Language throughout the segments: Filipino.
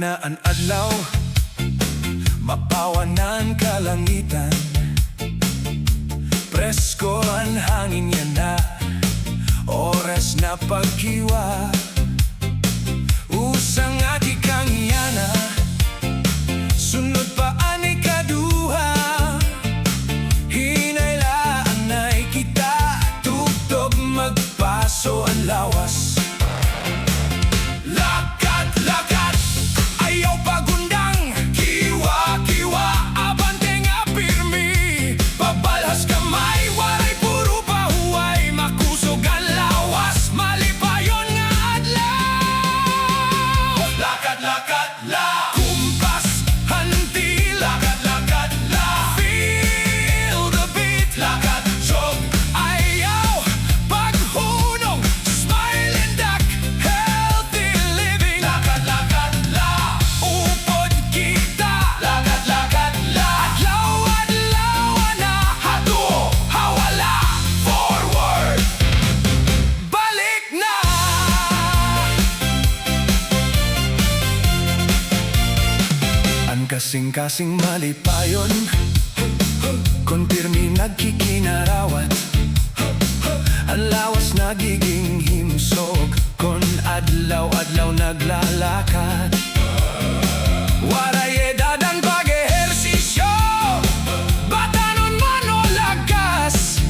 na ang adlaw, mapawanan kalangitan. Presko ang hangin yan na, oras na pagkiwa. Usang ati kang iyana, sunod pa ani kaduha. Hinaylaan na'y kita, tugtog magpaso ang lawas. Lakat-lakat, ayaw pagundang, kiwa-kiwa, abante nga pirmi. Pabalhas kamay, waray puro pahuway, makusog ang lawas, malipayon nga adlaw. Lakat-lakat la, kumpas, hanti, lakat-lakat la, feel the beat, lakat, jog, ayaw, paghunong, smile and duck, healthy living. Lakat-lakat la, upod kita, lakat-lakat la, adlaw-adlaw na, hato, hawala, forward, balik na. Ang kasing-kasing malipayon, kon pirmi nagkikinarawan. Ang lawas nagiging himsog, kon adlaw-adlaw naglalakad. Waray edad ang pag-ehersisyo, batanon man o lakas.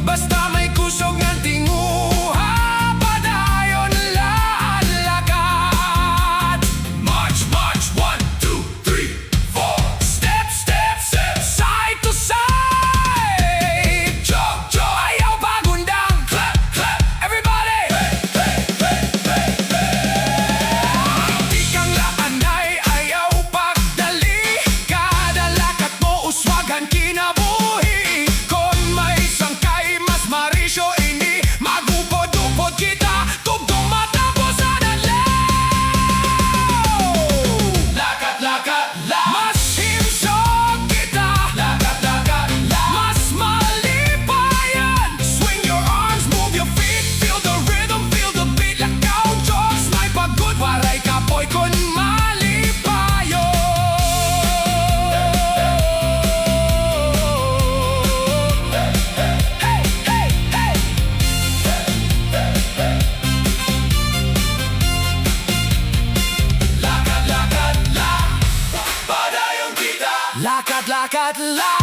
Basta may kusog ng tinguha, padayon laan lakat. March, march, 1, 2, 3, 4. Step, step, step, side to side. Jog, jog, ayaw pagundang. Clap, clap, everybody. Hey, hey, hey, hey, hey. Di kang laanay, ayaw pagdali. Kada lakat mo uswagan kinabuhi. Kung may sangkay, mas marisyo ini. Magupod-upod kita, tugtong matapos ang adlaw. Lakat-lakat la, mas himsog kita. Lakat-lakat la, mas malipayan. Swing your arms, move your feet, feel the rhythm, feel the beat. Lakaw, jogs, may pagod, waray kapoy kun malipayon. Hey, hey, hey. Lakat-lakat la, padayon kita. Lakat-lakat la,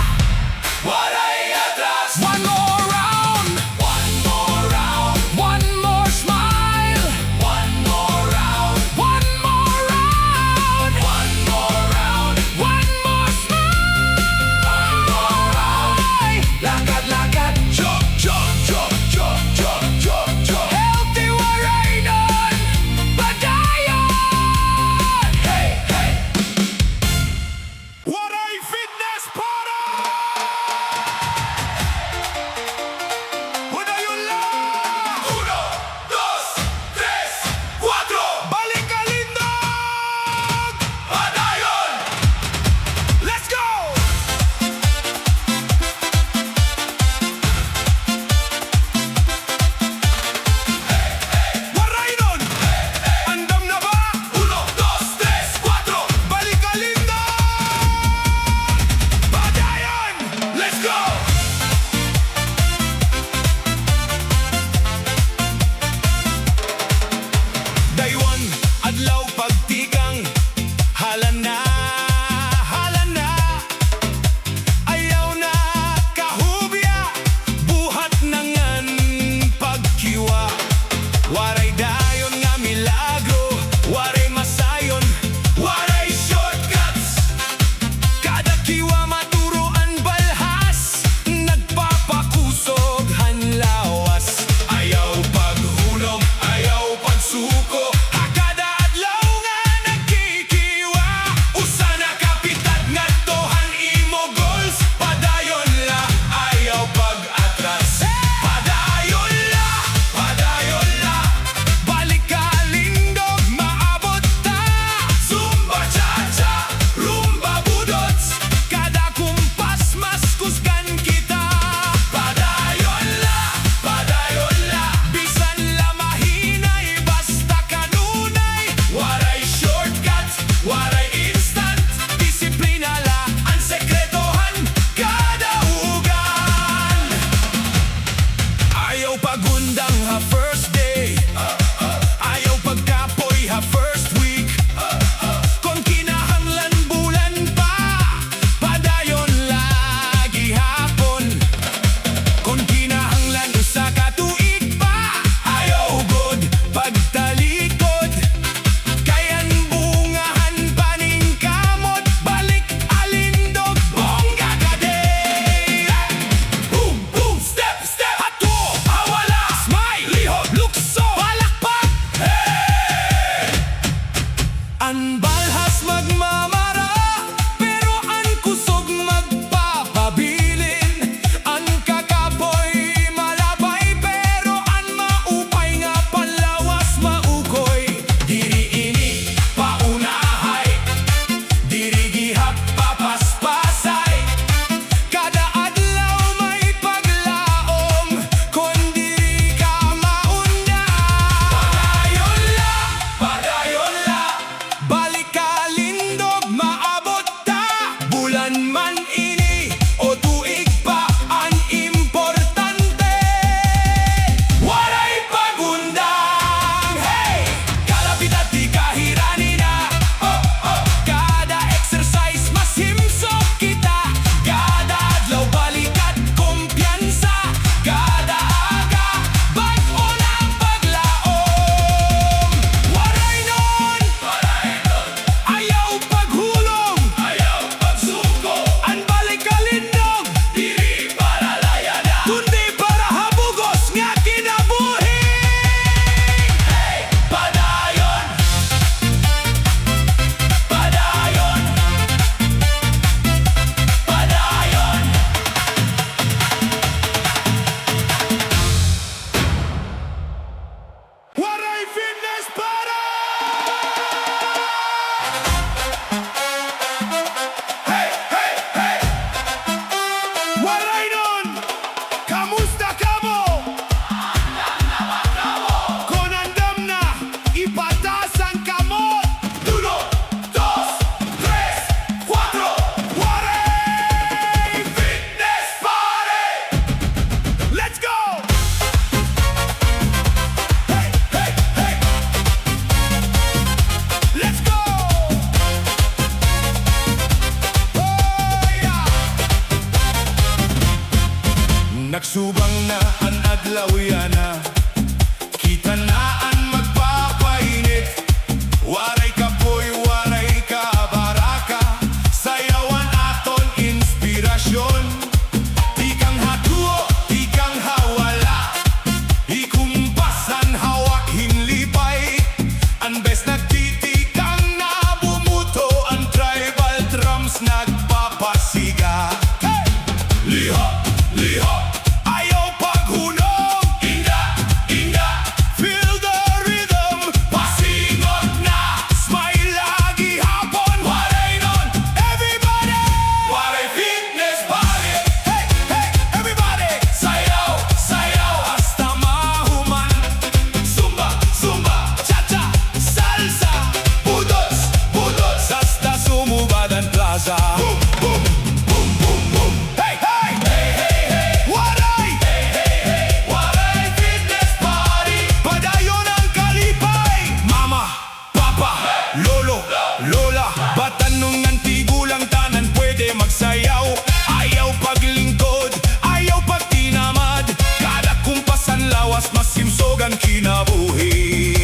waray atras. One more round, one more round, one more smile. One more round, one more round, one more round, one more smile. One more round. Lakat-lakat, jog, jog, jog, jog, jog, jog, jog. Healthy Waraynon, padayon. Hey, hey. Waray Fitness Para! adlaw yana. Kita naan magpapainit, waray kapoy, waray kabaraka. Sayawan aton inspirasyon, di kang hatuo, di kang hawala. Ikumpasan hawak hinlipay, anbes nagtitikang na bumuto. Ang tribal drums nagpapasiga. Hey! Liha, liha, ayaw paghunog. Inda, inda, feel the rhythm. Pasingot na, smile lagi hapon. Waraynon, everybody. Waray fitness party. Hey, hey, everybody. Sayaw, sayaw, hasta mahuman. Zumba, zumba, cha-cha, salsa. Budots, budots, hasta sumubadan plaza. Boom, boom, boom, boom, boom. Hey, hey, hey, hey, hey. Waray, hey, hey, hey. Waray fitness party. Padayon ang kalipay. Mama, papa, lolo, lola. Batanungan tigulang tanan pwede magsayaw. Ayaw paglingkod, ayaw pagtinamad. Kada kumpasan lawas masimsogan kinabuhi.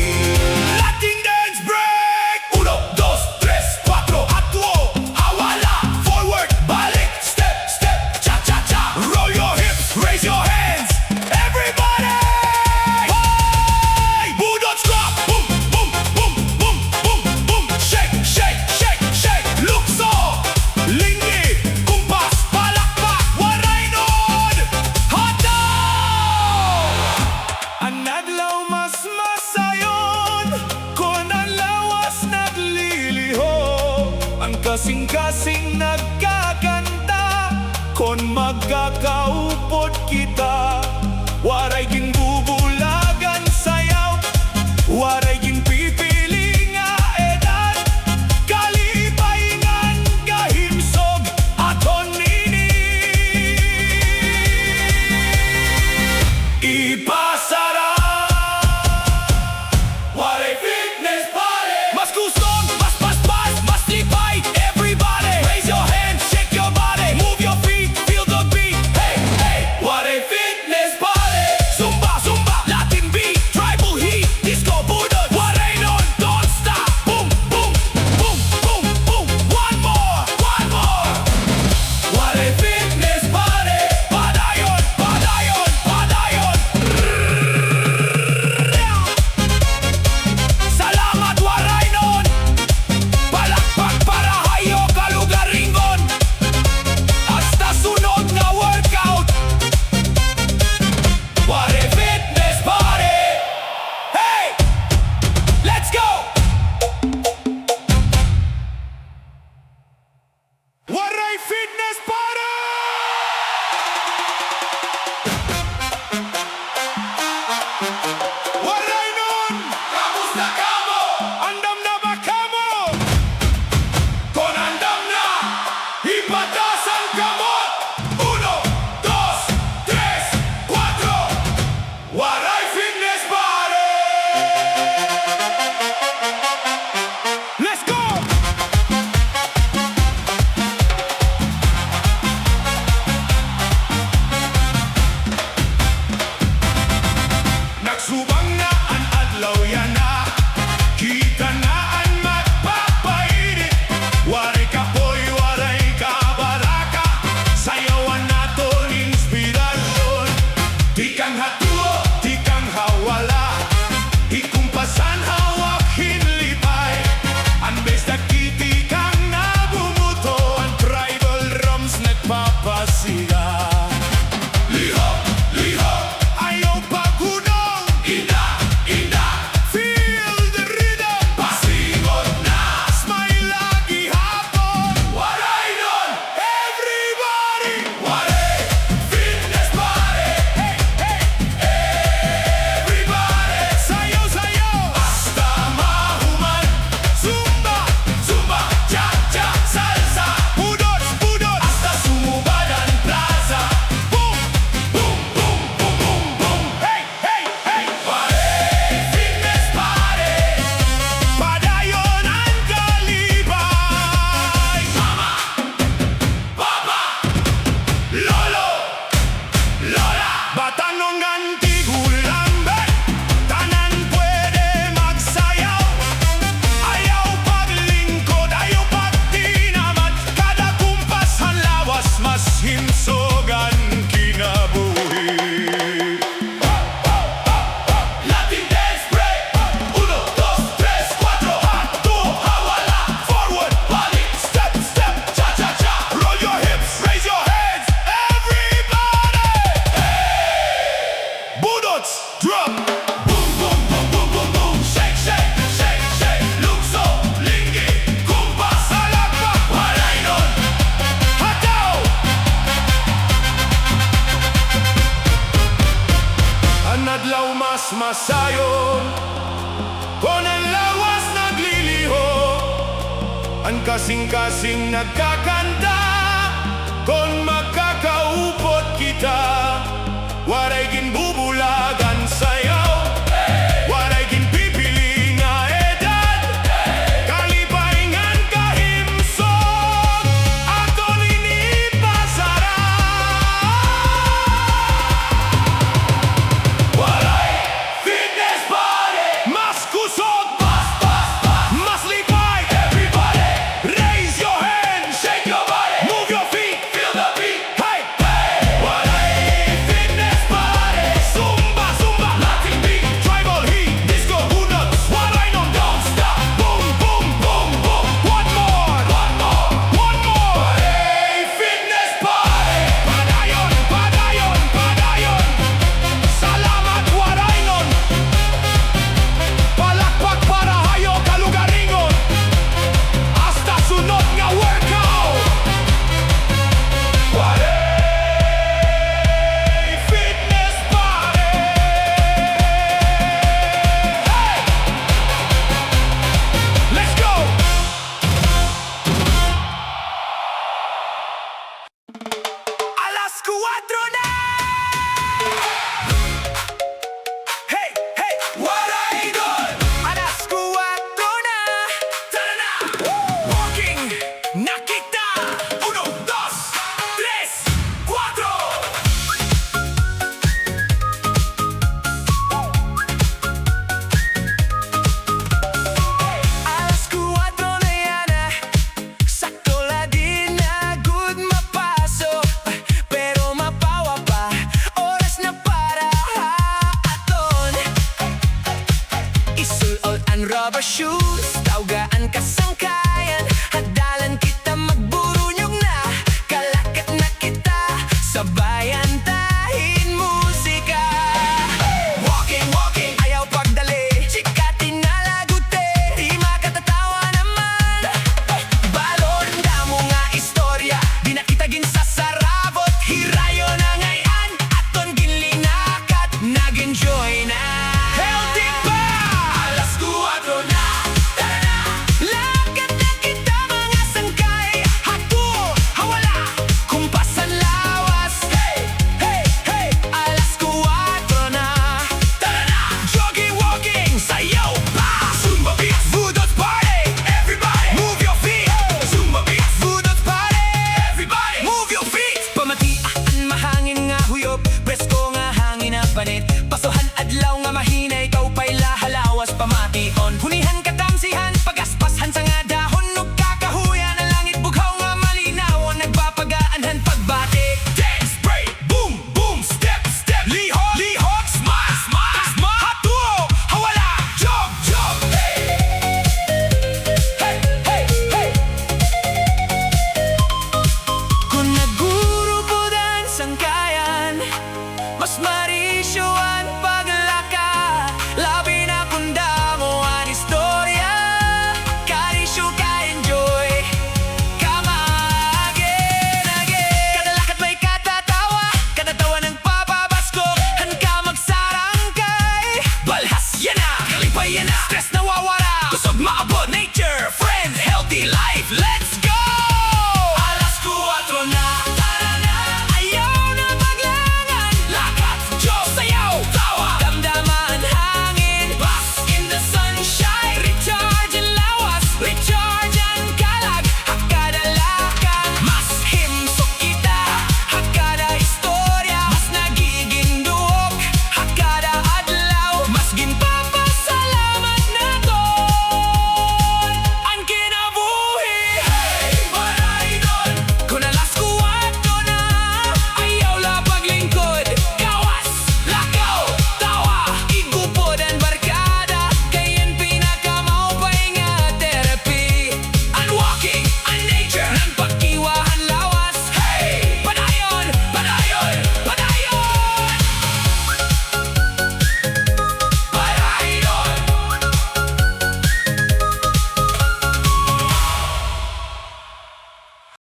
Latin dance break! 1, 2, 3, 4. Atwo, awala. Forward, balik. Step, step, cha-cha-cha. Roll your hips, raise your hands. Everybody! Hey! Budots drop. Boom, boom, boom, boom, boom, boom. Shake, shake, shake, shake. Lukso, lingi, kumpas, palakpak. Waraynon, hataw! Ang adlaw mas masayon, kung ang lawas nagliliho. Ang kasing-kasing nagkakanta, kung magkakaupod kita. Waray ginbubulagan sayaw, waray ginpipili nga edad. Kalipaingan kahimsog, aton nini. Ipasara waray fitness party. Mas gustong, mas paspas, mas lipay. Everybody, raise your hands, shake your body. Move your feet, feel the beat. Hey, hey, waray fitness party. Zumba, zumba, Latin beat, tribal heat, disco budot. Waraynon, don't stop. Boom, boom, boom, boom, boom. One more, one more. Waray fitness party. Padayon, padayon, padayon. Salamat Waraynon, palakpak para hayo kalugaringon. Hasta sunod nga workout. Waray fitness party. Hey, let's go. Waray fitness party. Waraynon, kamusta kamo? Andam na ba kamo? Kung andam na, ipatas ang kamot. 1, 2, 3, 4. Waray fitness party. Let's go. Nagsubang na ang adlaw yana, kita na ang magpapainit. Waray kapoy, waray kabaraka. Sayawan naton inspirasyon, di kang hatuo, di kang hawala. Ikumpasan hawak hinlipay, anbes nagtitikang na bumuto. Ang tribal drums nagpapasiga. Liha, liha, ayaw paghunog. Inda, inda, feel the rhythm. Pasingot na, smile lagi hapon. Waraynon, everybody. Waray fitness party. Hey, hey, everybody. Sayo, sayo, sayo, kung ang lawas nagliliho, ang kasing-kasing nagkakanta, kung magkakaupot kita, waray ginbubulagan sayo, waray ginpipili nga edad, kalipaingan kahimsog, aton inipasara. Waray fitness body, mas kusog, mas lipay. Everybody, raise your hands, shake your body, move your feet, feel the beat. Hey, hey, waray fitness body, Zumba, Zumba, Latin beat, tribal heat, disco hunot, Waraynon, don't stop, boom, boom, boom, boom. One more, one more, one more. Waray fitness body, padayon, padayon, padayon. Salamat Waraynon, palakpak para hayo kalugaringon, hasta sunod nga workout. Waray fitness body. Hey! Let's go! Alas 4 na! Hey, hey! Waraynon! Alas 4 na! Tara na! Walking na kita! 1, 2, 3, 4! Alas 4 na yan sakto la din na good mapasok, pero mapawa pa, oras na para aton isulot ang rubber shoes, tawgaan kasangkayan, hadalan kita magburunyog na, kalakat na kita, sabayan tahin musika. Walking, walking, ayaw pagdali, chikatin na lagute, di makatatawa naman. Balon, damo nga istorya, di na kita ginsasarabot, hirayo na ngayon, aton ginlinakat, nag-enjoy na. Healthy pa! Alas 4 na, tara na! Lakat na kita mga sangkay, hatu, hawala, kumpasan lawas. Hey, hey, hey! Alas 4 na, tara na! Jogging, walking, sayo pa! Zumba beats, budot party, everybody move your feet. Zumba beats, budot party, everybody move your feet. Pamatian mahangin nga huyop, presko nga hangin na panit, pasohan adlaw nga mahinay, kaupay lahalawas pamation, hunihan katamsihan, pagaspasan sa nga dahon, ug kakahuyan ang langit bughaw nga malinaw, ang nagpapagaanhan pagbatik. Dance, break, boom, boom, step, step, lihok, lihok, smile, smile, smile, hatu, hawala, jog, jog. Hey, hey, hey, hey. Kung naggurubudan sangkayan, mas marisyo ang paglaka, labi na kung damo ang istorya, karisyo ka-enjoy, kamagin, agin. Kada lakad may katatawa, kada tawa ng papabasko, han ka magsarangkay, balhas yan na, kalipay yan na, stress nawawala, kusog maabot, nature, friends, healthy life, let's go!